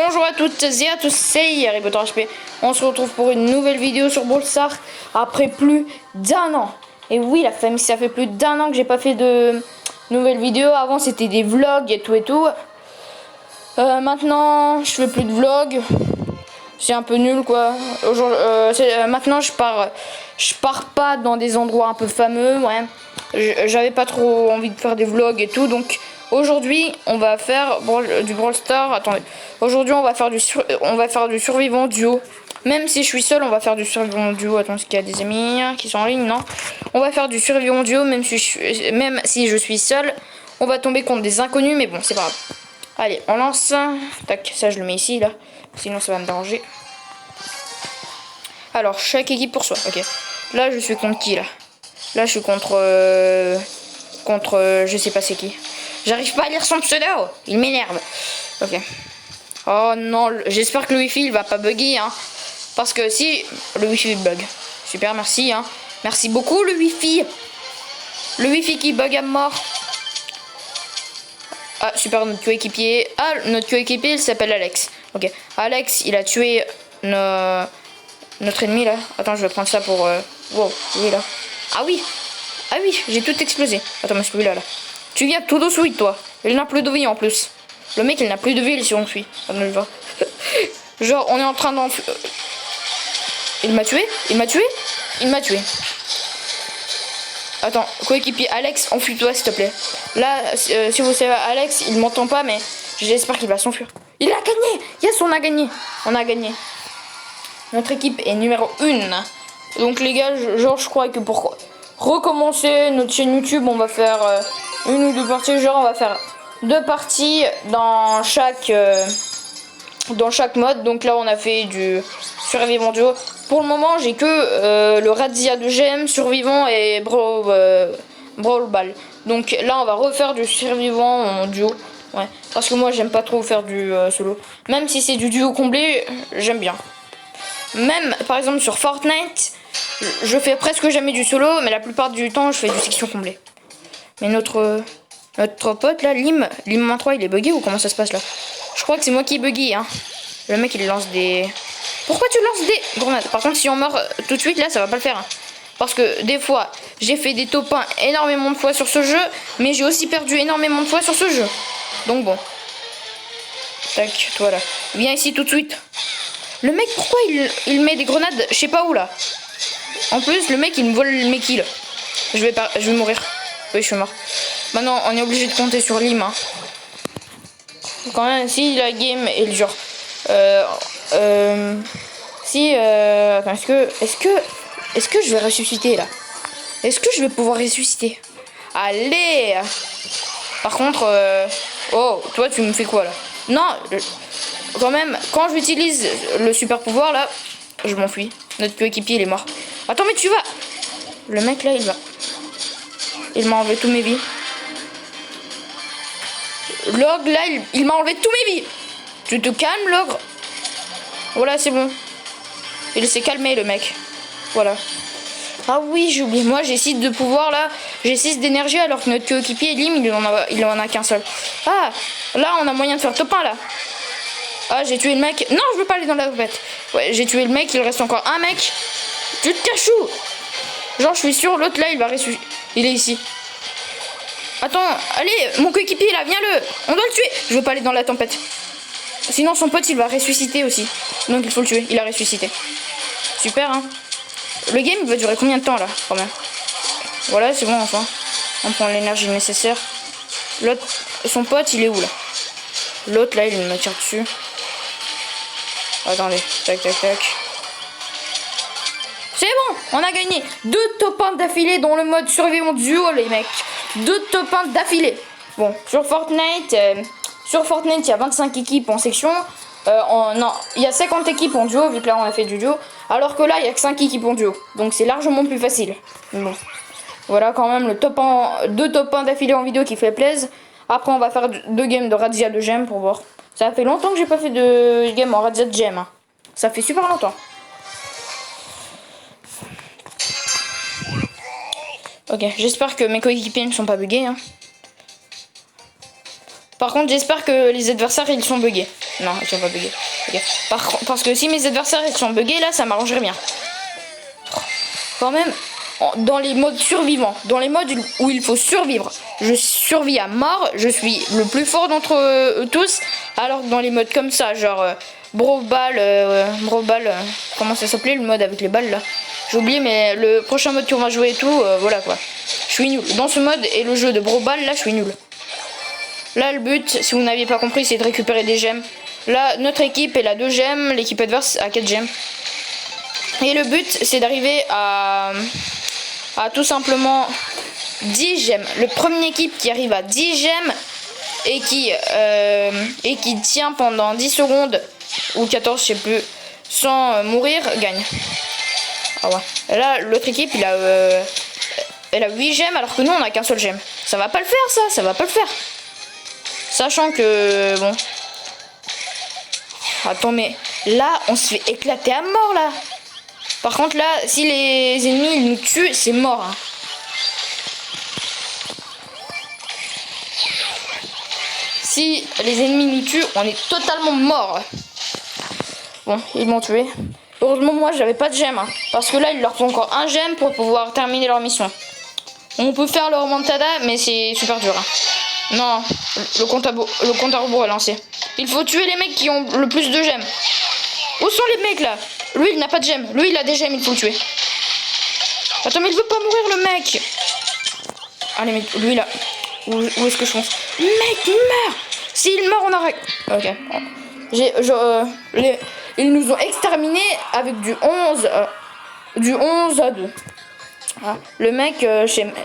Bonjour à toutes et à tous, c'est Harry Potter HP. On se retrouve pour une nouvelle vidéo sur Brawl Stars après plus d'1 an. Et oui, la famille, ça fait plus d'1 an que j'ai pas fait de nouvelles vidéos. Avant, c'était des vlogs et tout et tout. Maintenant, je fais plus de vlogs. C'est un peu nul quoi. Maintenant, je pars pas dans des endroits un peu fameux. Ouais. J'avais pas trop envie de faire des vlogs et tout, donc. Aujourd'hui, on va faire du Brawl Stars. Attendez. Aujourd'hui, on va faire du survivant duo. Même si je suis seule, on va faire du survivant duo. Attends, est-ce qu'il y a des amis qui sont en ligne? Non. On va faire du survivant duo, même si je suis seule. On va tomber contre des inconnus, mais bon, c'est pas grave. Allez, on lance. Tac, ça je le mets ici, là. Sinon, ça va me déranger. Alors, chaque équipe pour soi. Ok. Là, je suis contre qui, là? Là, je suis contre je sais pas c'est qui. J'arrive pas à lire son pseudo, il m'énerve. Ok. Oh non, j'espère que le wifi il va pas bugger, hein. Parce que si le wifi bug. Super, merci, hein. Merci beaucoup le wifi. Le wifi qui bug à mort. Ah super, notre coéquipier. Ah, notre coéquipier il s'appelle Alex. Ok. Alex, il a tué notre ennemi là. Attends, je vais prendre ça pour. Wow, il est là. Ah oui. Ah oui, j'ai tout explosé. Attends, mais celui-là là. Tu viens tout de suite, toi. Il n'a plus de vie en plus. Le mec, il n'a plus de vie si on suit. Ah, non, genre, on est en train d'enfuir. Il m'a tué? Il m'a tué? Il m'a tué. Attends, coéquipier Alex, enfuis-toi s'il te plaît. Là, si vous savez, Alex, il m'entend pas, mais j'espère qu'il va s'enfuir. Il a gagné! Yes, on a gagné. On a gagné. Notre équipe est numéro 1. Donc, les gars, je crois que pour recommencer notre chaîne YouTube, on va faire une ou deux parties. Genre, on va faire 2 parties dans chaque mode. Donc là, on a fait du survivant duo. Pour le moment, j'ai que le Razzia de GM, survivant et Brawl Ball. Donc là, on va refaire du survivant en duo. Ouais, parce que moi, j'aime pas trop faire du solo. Même si c'est du duo comblé, j'aime bien. Même, par exemple, sur Fortnite, je fais presque jamais du solo, mais la plupart du temps, je fais du section comblée. Mais notre pote là, Lim-3, il est bugué ou comment ça se passe là? Je crois que c'est moi qui est bugué, hein. Le mec, il lance des... Pourquoi tu lances des grenades? Par contre, si on meurt tout de suite, là, ça va pas le faire. Hein. Parce que des fois, j'ai fait des top 1 énormément de fois sur ce jeu, mais j'ai aussi perdu énormément de fois sur ce jeu. Donc bon. Tac, toi là. Viens ici tout de suite. Le mec, pourquoi il met des grenades? Je sais pas où là. En plus, le mec, il me vole mes kills. Je vais mourir. Oui, je suis mort. Maintenant, on est obligé de compter sur Lim. Hein. Quand même, si la game est le genre... Attends, est-ce que je vais ressusciter, là? Est-ce que je vais pouvoir ressusciter? Allez! Par contre... Oh, toi, tu me fais quoi, là? Non, quand même, quand j'utilise le super pouvoir, là, je m'enfuis. Notre coéquipier, il est mort. Attends, mais tu vas... Le mec, là, il m'a enlevé tous mes vies. L'ogre, là, il m'a enlevé tous mes vies. Tu te calmes, l'ogre? Voilà, c'est bon. Il s'est calmé, le mec. Voilà. Ah oui, j'ai oublié. Moi, j'ai 6 de pouvoir, là. J'ai 6 d'énergie, alors que notre coéquipier, Lim, il en a qu'un seul. Ah, là, on a moyen de faire top 1, là. Ah, j'ai tué le mec. Non, je veux pas aller dans la bête. Ouais, j'ai tué le mec, il reste encore un mec. Tu te caches où? Genre, je suis sûr, l'autre là, il va ressusciter. Il est ici. Attends, allez, mon coéquipier là, viens-le. On doit le tuer. Je veux pas aller dans la tempête. Sinon, son pote, il va ressusciter aussi. Donc, il faut le tuer. Il a ressuscité. Super, hein. Le game, il va durer combien de temps là, quand même? Voilà, c'est bon, enfin. On prend l'énergie nécessaire. L'autre, son pote, il est où là? L'autre là, il me tire dessus. Attendez, tac, tac, tac. C'est bon, on a gagné 2 top 1 d'affilée dans le mode survivant duo, les mecs. 2 top 1 d'affilée. Bon, sur Fortnite, il y a 25 équipes en section. Non, il y a 50 équipes en duo, vu que là on a fait du duo. Alors que là, il y a que 5 équipes en duo. Donc c'est largement plus facile. Bon. Voilà quand même le 2 top 1 d'affilée en vidéo qui fait plaisir. Après, on va faire 2 games de Razzia de Gem pour voir. Ça fait longtemps que j'ai pas fait de game en Razzia de Gem. Hein. Ça fait super longtemps. Ok, j'espère que mes coéquipiers ne sont pas buggés. Hein. Par contre, j'espère que les adversaires, ils sont buggés. Non, ils sont pas buggés. Okay. Parce que si mes adversaires ils sont buggés, là, ça m'arrangerait bien. Quand même, dans les modes survivants, dans les modes où il faut survivre, je survis à mort, je suis le plus fort d'entre eux tous. Alors que dans les modes comme ça, genre Brawl Ball, comment ça s'appelait le mode avec les balles là? J'ai oublié, mais le prochain mode qu'on va jouer et tout, voilà quoi. Je suis nul. Dans ce mode et le jeu de Brawl Ball, là, je suis nul. Là, le but, si vous n'aviez pas compris, c'est de récupérer des gemmes. Là, notre équipe est à 2 gemmes, l'équipe adverse à 4 gemmes. Et le but, c'est d'arriver à tout simplement 10 gemmes. Le premier équipe qui arrive à 10 gemmes et qui tient pendant 10 secondes, ou 14, je sais plus, sans mourir, gagne. Ah ouais. Là, l'autre équipe, elle a 8 gemmes alors que nous, on a qu'un seul gemme. Ça va pas le faire, ça va pas le faire. Sachant que, bon... Attends, mais là, on se fait éclater à mort, là. Par contre, là, si les ennemis ils nous tuent, c'est mort. Hein. Si les ennemis nous tuent, on est totalement mort. Bon, ils m'ont tué. Heureusement, moi, j'avais pas de gemme. Hein, parce que là, il leur faut encore un gemme pour pouvoir terminer leur mission. On peut faire le remontada, mais c'est super dur. Hein. Non, le compte à rebours est lancé. Il faut tuer les mecs qui ont le plus de gemmes. Où sont les mecs là? Lui il n'a pas de gemmes. Lui il a des gemmes, il faut le tuer. Attends mais il veut pas mourir le mec. Allez mais lui là. Où est-ce que je fonce? Mec meurt. S'il meurt on arrête. Ok. Ils nous ont exterminés avec du 11 à 2. Ah, le mec,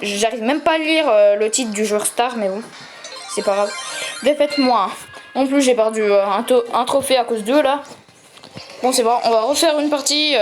j'arrive même pas à lire le titre du joueur star mais bon. C'est pas grave. Défaite-moi. En plus j'ai perdu un trophée à cause d'eux là. Bon c'est bon, on va refaire une partie.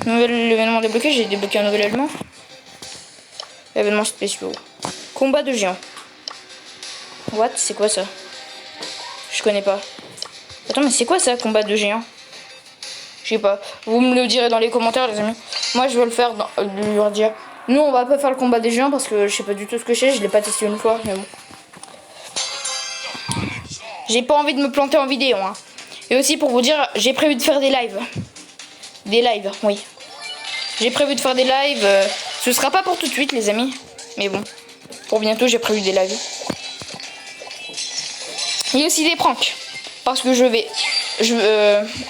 Nouvel événement débloqué, j'ai débloqué un nouvel événement. Événements spéciaux. Combat de géants. What? C'est quoi ça? Je connais pas. Attends mais c'est quoi ça, combat de géants? Je sais pas. Vous me le direz dans les commentaires les amis. Moi je vais le faire dans le Radia. Nous on va pas faire le combat des géants parce que je sais pas du tout ce que c'est. Je l'ai pas testé une fois mais bon. J'ai pas envie de me planter en vidéo hein. Et aussi pour vous dire, j'ai prévu de faire des lives. Des lives, oui. J'ai prévu de faire des lives. Ce sera pas pour tout de suite les amis. Mais bon, pour bientôt j'ai prévu des lives. Il y a aussi des pranks. Parce que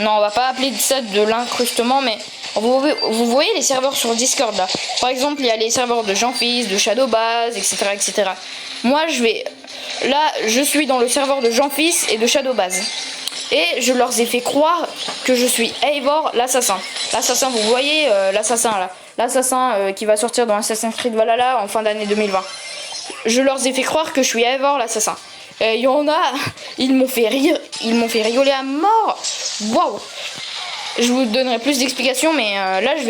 non on va pas appeler ça de l'incrustement. Mais vous voyez les serveurs sur Discord là. Par exemple il y a les serveurs de Jean-Fils, de Shadowbaz, etc. etc. Moi je suis dans le serveur de Jean-Fils et de Shadowbaz. Et je leur ai fait croire que je suis Eivor l'assassin. L'assassin, vous voyez l'assassin là. L'assassin qui va sortir dans Assassin's Creed Valhalla en fin d'année 2020. Je leur ai fait croire que je suis Eivor l'assassin. Il y en a, ils m'ont fait rire, ils m'ont fait rigoler à mort. Waouh. Je vous donnerai plus d'explications, mais là je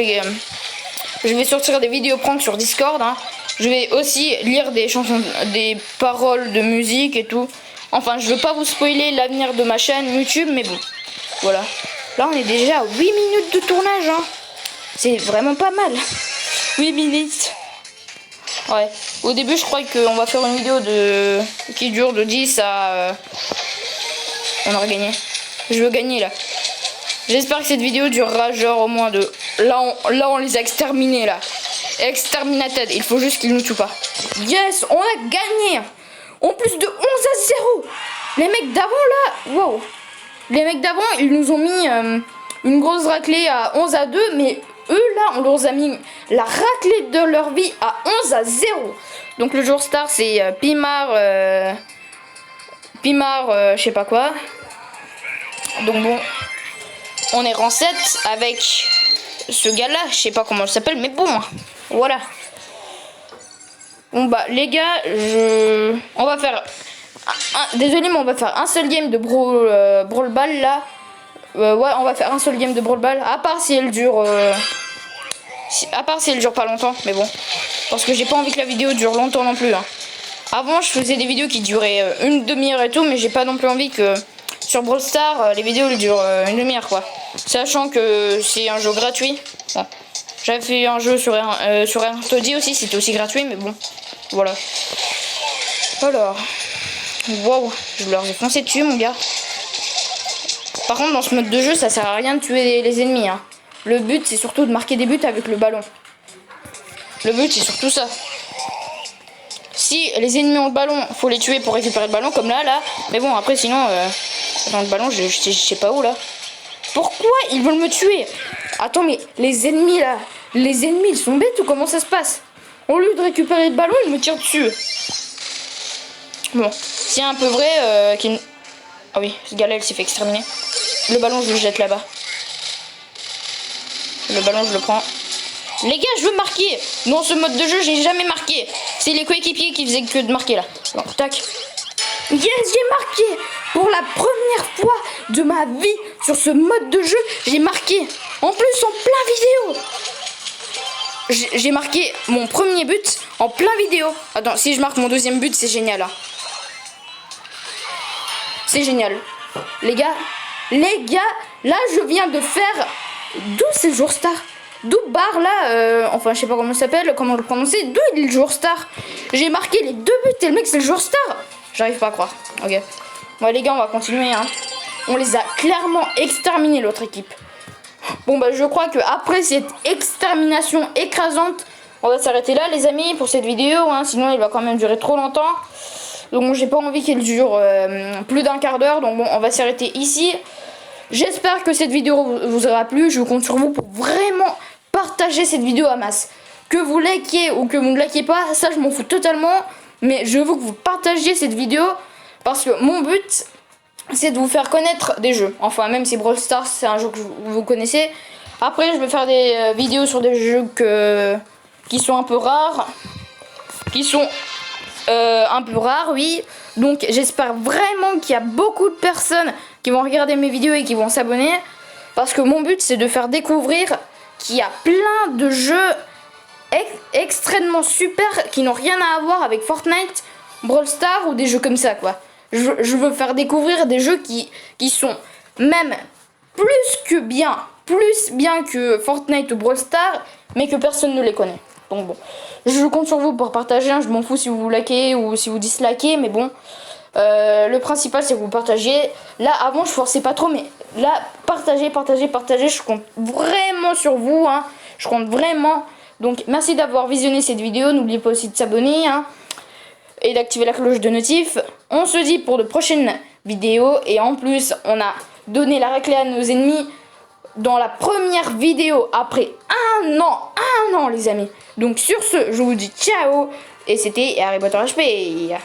vais sortir des vidéos pranks sur Discord. Hein. Je vais aussi lire des chansons, des paroles de musique et tout. Enfin, je veux pas vous spoiler l'avenir de ma chaîne YouTube, mais bon, voilà. Là, on est déjà à 8 minutes de tournage, hein. C'est vraiment pas mal. 8 minutes. Ouais. Au début, je crois qu'on va faire une vidéo qui dure de 10 à... On aura gagné. Je veux gagner, là. J'espère que cette vidéo durera genre au moins de... Là, on les a exterminés, là. Exterminated. Il faut juste qu'ils nous tuent pas. Yes, on a gagné. En plus de 11 à 0. Les mecs d'avant là, wow. Les mecs d'avant ils nous ont mis une grosse raclée à 11 à 2. Mais eux là on leur a mis la raclée de leur vie à 11 à 0. Donc le jour star c'est Pimar je sais pas quoi. Donc bon, on est rang 7 avec ce gars là. Je sais pas comment il s'appelle mais bon, voilà. Bon bah les gars, on va faire désolé mais on va faire un seul game de Brawl Ball là. Ouais on va faire un seul game de Brawl Ball. À part si elle dure pas longtemps. Mais bon, parce que j'ai pas envie que la vidéo dure longtemps non plus hein. Avant je faisais des vidéos qui duraient une demi-heure et tout. Mais j'ai pas non plus envie que sur Brawl Stars les vidéos elles durent une demi-heure quoi. Sachant que c'est un jeu gratuit. Bon. J'avais fait un jeu sur un Toddy aussi, c'était aussi gratuit, mais bon, voilà. Alors, waouh, je leur ai foncé dessus, mon gars. Par contre, dans ce mode de jeu, ça sert à rien de tuer les ennemis. Hein. Le but, c'est surtout de marquer des buts avec le ballon. Le but, c'est surtout ça. Si les ennemis ont le ballon, faut les tuer pour récupérer le ballon, comme là. Mais bon, après, sinon, dans le ballon, je sais pas où, là. Pourquoi ils veulent me tuer? Attends, mais les ennemis, là, les ennemis, ils sont bêtes ou comment ça se passe? Au lieu de récupérer le ballon, ils me tirent dessus. Bon, c'est un peu vrai qu'il... Ah oui, ce gars-là, il s'est fait exterminer. Le ballon, je le jette là-bas. Le ballon, je le prends. Les gars, je veux marquer. Dans ce mode de jeu, j'ai jamais marqué. C'est les coéquipiers qui faisaient que de marquer là. Bon, tac. Yes, j'ai marqué. Pour la première fois de ma vie sur ce mode de jeu, j'ai marqué. En plus, en plein vidéo. J'ai marqué mon premier but en plein vidéo. Attends, si je marque mon deuxième but, c'est génial. Hein. C'est génial. Les gars, là, je viens de faire... D'où c'est le jour star? D'où bar là, enfin je sais pas comment ça s'appelle, comment le prononcer, d'où il est le joueur star? J'ai marqué les 2 buts et le mec c'est le joueur star. J'arrive pas à croire. Ok. Bon les gars, on va continuer hein. On les a clairement exterminés l'autre équipe. Bon bah je crois que après cette extermination écrasante, on va s'arrêter là les amis pour cette vidéo hein, sinon il va quand même durer trop longtemps. Donc j'ai pas envie qu'elle dure plus d'1 quart d'heure, donc bon on va s'arrêter ici. J'espère que cette vidéo vous aura plu. Je compte sur vous pour vraiment partager cette vidéo à masse. Que vous likiez ou que vous ne likiez pas, ça je m'en fous totalement. Mais je veux que vous partagiez cette vidéo parce que mon but c'est de vous faire connaître des jeux. Enfin même si Brawl Stars c'est un jeu que vous connaissez. Après je vais faire des vidéos sur des jeux qui sont un peu rares. Un peu rares oui. Donc j'espère vraiment qu'il y a beaucoup de personnes qui vont regarder mes vidéos et qui vont s'abonner. Parce que mon but c'est de faire découvrir qu'il y a plein de jeux extrêmement super qui n'ont rien à voir avec Fortnite, Brawl Stars ou des jeux comme ça quoi. Je veux faire découvrir des jeux qui sont même plus bien que Fortnite ou Brawl Stars mais que personne ne les connaît. Donc bon, je compte sur vous pour partager, hein. Je m'en fous si vous likez ou si vous dislikez, mais bon, le principal c'est que vous partagez. Là avant je forçais pas trop, mais là partagez, je compte vraiment sur vous, hein. Je compte vraiment. Donc merci d'avoir visionné cette vidéo, n'oubliez pas aussi de s'abonner, hein, et d'activer la cloche de notif. On se dit pour de prochaines vidéos, et en plus on a donné la raclée à nos ennemis dans la première vidéo après un an les amis. Donc sur ce, je vous dis ciao et c'était Harry Potter HP.